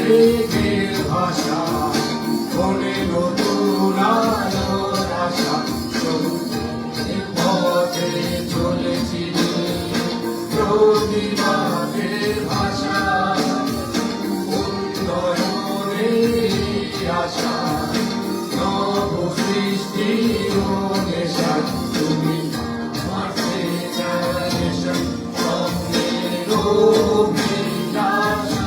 আবেগের ভাষা, মনে নতুন আলোর আশা, সত্যের পথে চলেছি প্রতিবাদের ভাষা, উন্নয়নের আশা, নব সৃষ্টির নেশা, তুমি আমার জেনারেশন, স্বপ্নের অভিলাষা।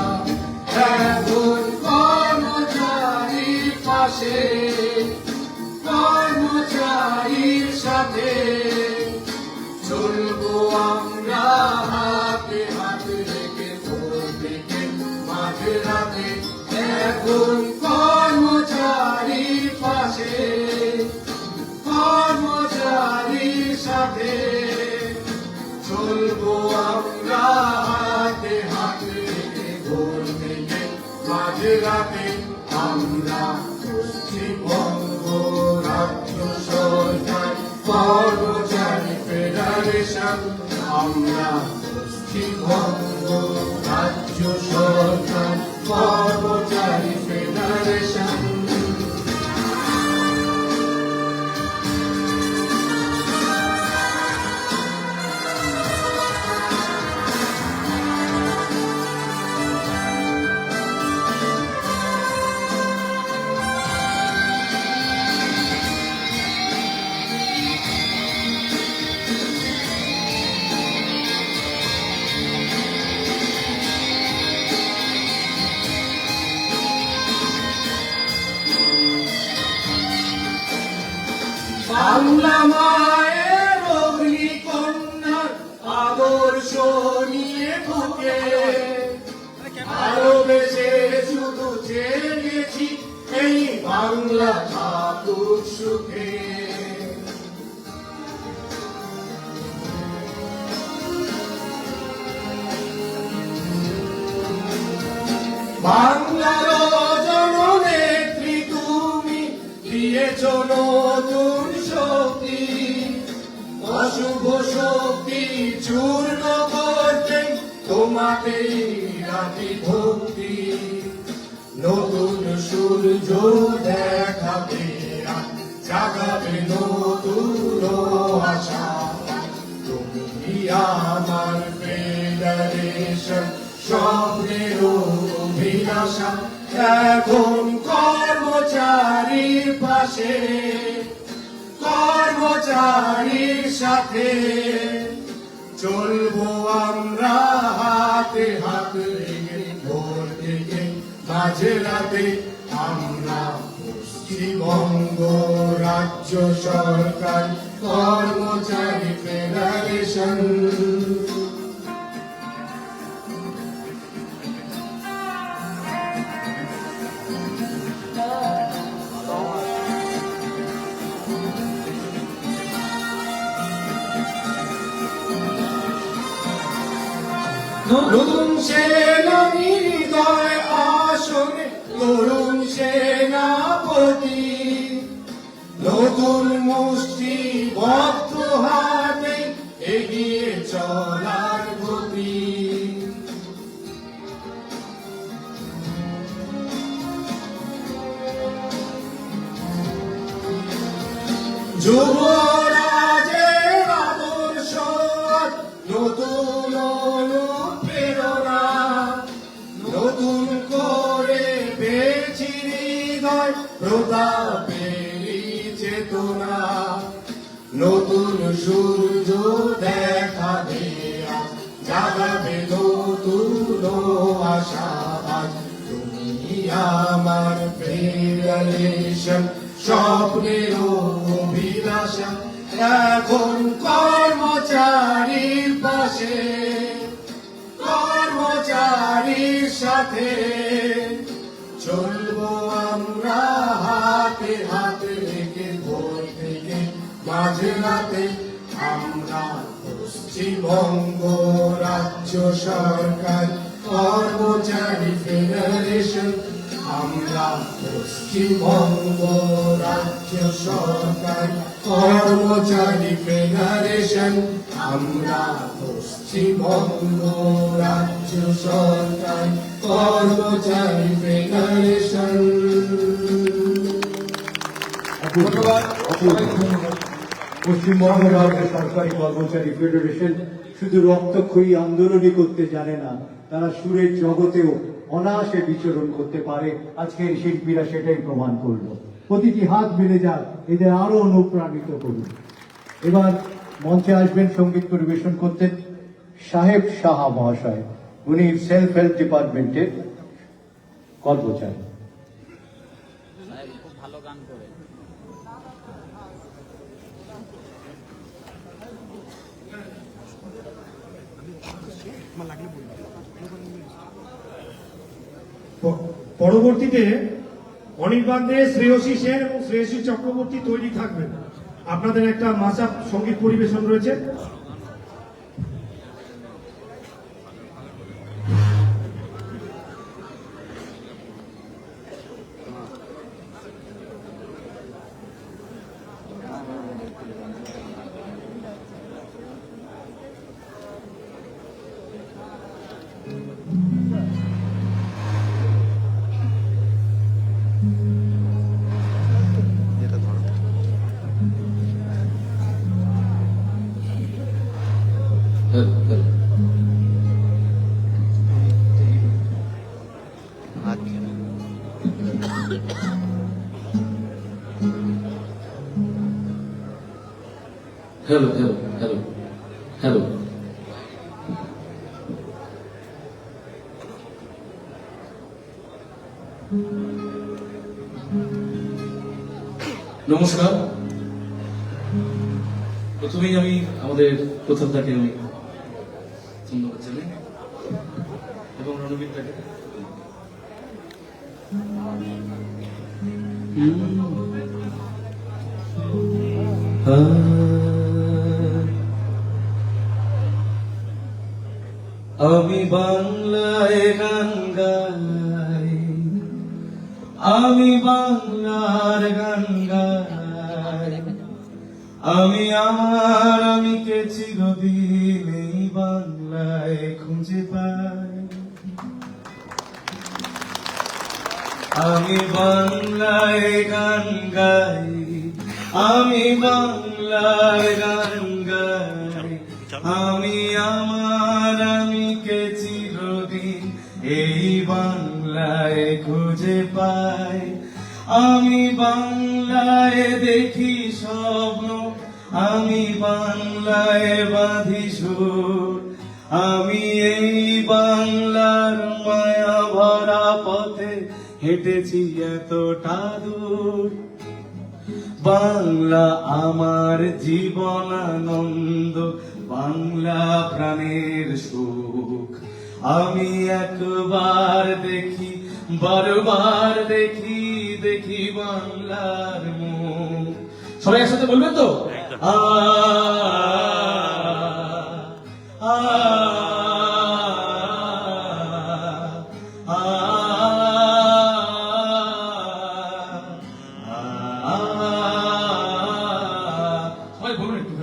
এখন কর্মচারীর পাশে, কর্মচারীর সাথে চলবো আমরা হাতে হাত রেখে, ভোর থেকে মাঝে রাতে। এখন কর্মচারীর পাশে, কর্মচারীর সাথে চলবো আমরা হাতে হাত রেখে, ভোর থেকে মাঝে রাতে। আমরা পশ্চিমবঙ্গ রাজ্য সরকার কর্মচারী ফেডারেশন, আমরা পশ্চিমবঙ্গ রাজ্য সরকার কর্মচারী ফেডারেশন। বাংলা মায়ের অগ্নিকন্যার আদর্শ নিয়ে বুকে ভালোবেসে শুধু চেয়েছি এই বাংলা থাকুক সুখে। বাংলার জননেত্রী তুমি দিয়েছ নতুন শক্তি, অশুভ শক্তি চূর্ণ করতে তোমাতেই রাখি ভক্তি। নতুন সূর্য দেখাবে, জাগাবে নতুন আশা, তুমি আমার ফেডারেশন, স্বপ্নের অভিলাষা। এখন কর্মচারীর পাশে, কর্মচারীর সাথে চলবো আমরা হাতে হাত রেখে, ভোর থেকে মাঝে রাতে। আমরা পশ্চিমবঙ্গ রাজ্য সরকার কর্মচারী ফেডারেশন। নতুন সেনানী হৃদয় আসনে তরুণ সেনাপতি, নতুন মুষ্টি বদ্ধ হাতে এগিয়ে চলার গতি। যুবরাজের আদর্শ নতুন অনুপ্রেরণা, নতুন করে পেয়েছি হৃদয় প্রতাপেরই চেতনা। নতুন সূর্য দেখা দেয়া, জাগাবে নতুন আশাবাদ, তুমি আমার ফেডারেশন, স্বপ্নের অভিলাষা। এখন কর্মচারীর পাশে, কর্মচারীর সাথে চলবো আমরা হাতে হাতে রেখে, ভোর থেকে মাঝে রাতে। আমরা পশ্চিমবঙ্গ রাজ্য সরকার কর্মচারী ফেডারেশন, আমরা পশ্চিমবঙ্গ রাজ্য সরকার কর্মচারী ফেডারেশন। ফেডারেশন, আমরা পশ্চিমবঙ্গ রাজ্য সরকার কর্মচারী ফেডারেশন। ধন্যবাদ। পশ্চিমবঙ্গ রাজ্য সরকারি কর্মচারী ফেডারেশন শুধু রক্তক্ষয়ী আন্দোলনই করতে জানে না, তারা সুরের জগতেও অনায়াসে বিচরণ করতে পারে। আজকের শিল্পীরা সেটাই প্রমাণ করলো। প্রতিটি হাত মিলে যাক, এদের আরো অনুপ্রাণিত করুন। এবার মঞ্চে আসবেন সঙ্গীত পরিবেশন করতে সাহেব সাহা মহাশয়। উনি সেলফ হেল্প ডিপার্টমেন্টের কর্মচারী। খুব ভালো গান করে। পরবর্তীতে অনির্বাণ দে, শ্রেয়সী সেন এবং শ্রেয়সী চক্রবর্তী তৈরি থাকবেন। আপনাদের একটা মাসাপ সঙ্গীত পরিবেশন রয়েছে। Hello hello hello hello. নমস্কার। প্রথমেই আমি আমাদের প্রথমটাকে আমি ধন্যবাদ জানাই এবং রণবীরটাকে। আমি বাংলায় গান গাই, আমি বাংলার গান গাই, আমি আমার আমিকে চিরদিন এই বাংলায় খুঁজে পাই। আমি বাংলায় গান গাই, আমি বাংলার গান গাই, আমি আমার আমিকে চিরদিন এই বাংলায় খুঁজে পাই। আমি বাংলায় দেখি স্বপ্ন, আমি বাংলায় বাঁধি সুর, আমি এই বাংলার মায়া ভরা পথে হেঁটেছি এতটা দূর। বাংলা আমার জীবনানন্দ, বাংলা প্রাণের সুখ। আমি একবার দেখি, বারবার দেখি, দেখি বাংলার মুখ। সবাই একসাথে বলবেন তো? আ আ সবাই বলুন একটু।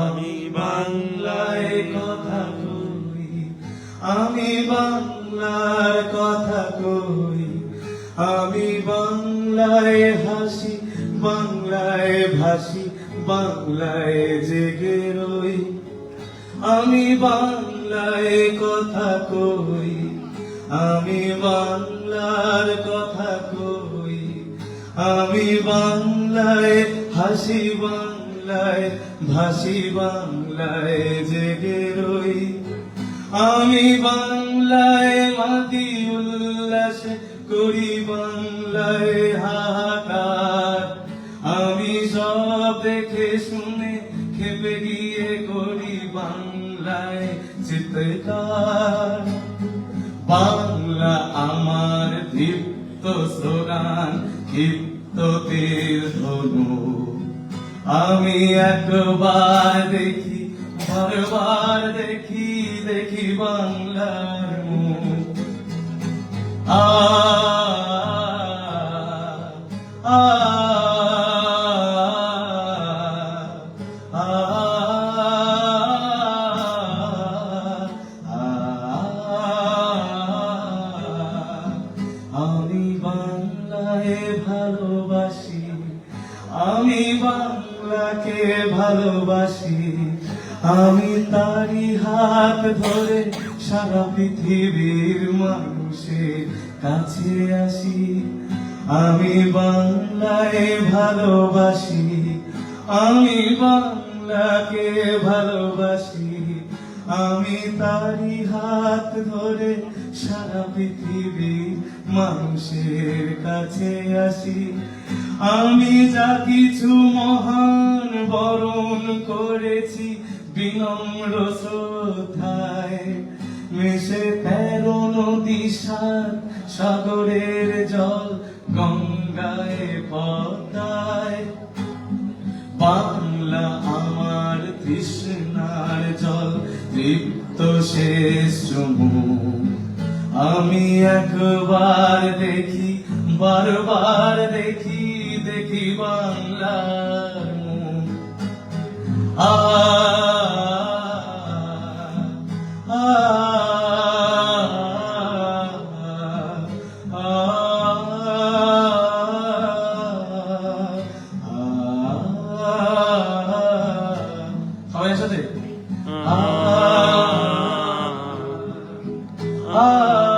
আমি বাংলায় কথা কই, আমি বাংলার কথা কই, আমি বাংলায় হাসি, বাংলায় ভাসি, বাংলায় জেগে রই। আমি বাংলায় কথা কই, আমি বাংলার কথা কই, আমি বাংলায় হাসি, বাংলায় ভাসি, বাংলায় জেগে রই। আমি বাংলায় মাতি উল্লাসে করি, বাংলায় হাহাকার। আমি সব দেখে শুনে খেপে গিয়ে করি বাংলায় চিৎকার। বাংলা আমার দীপ্ত স্লোগান, ক্ষিপ্ত তীর ধনু। আমি একবার দেখি বারবার দেখি দেখি বাংলার মুখ আ আ আমি বাংলায় ভালোবাসি আমি বাংলাকে ভালোবাসি আমি তারি হাত ধরে সারা পৃথিবীর মানুষের কাছে আসি আমি বাংলায় ভালোবাসি আমি বাংলাকে ভালোবাসি আমি তারি হাত ধরে সারা পৃথিবীর মানুষের কাছে আসি আমি যা কিছু মহান বরণ করেছি বিনম্র শ্রদ্ধায় মিশে 13 নদী 7 সাগরের জল গঙ্গায় পদ্মায় বাংলা আমার তৃষ্ণার জল তৃপ্ত শেষ চুমুক আমি একবার দেখি বারবার দেখি দেখি বাংলার মুখ আ আ সবাই একসাথে আ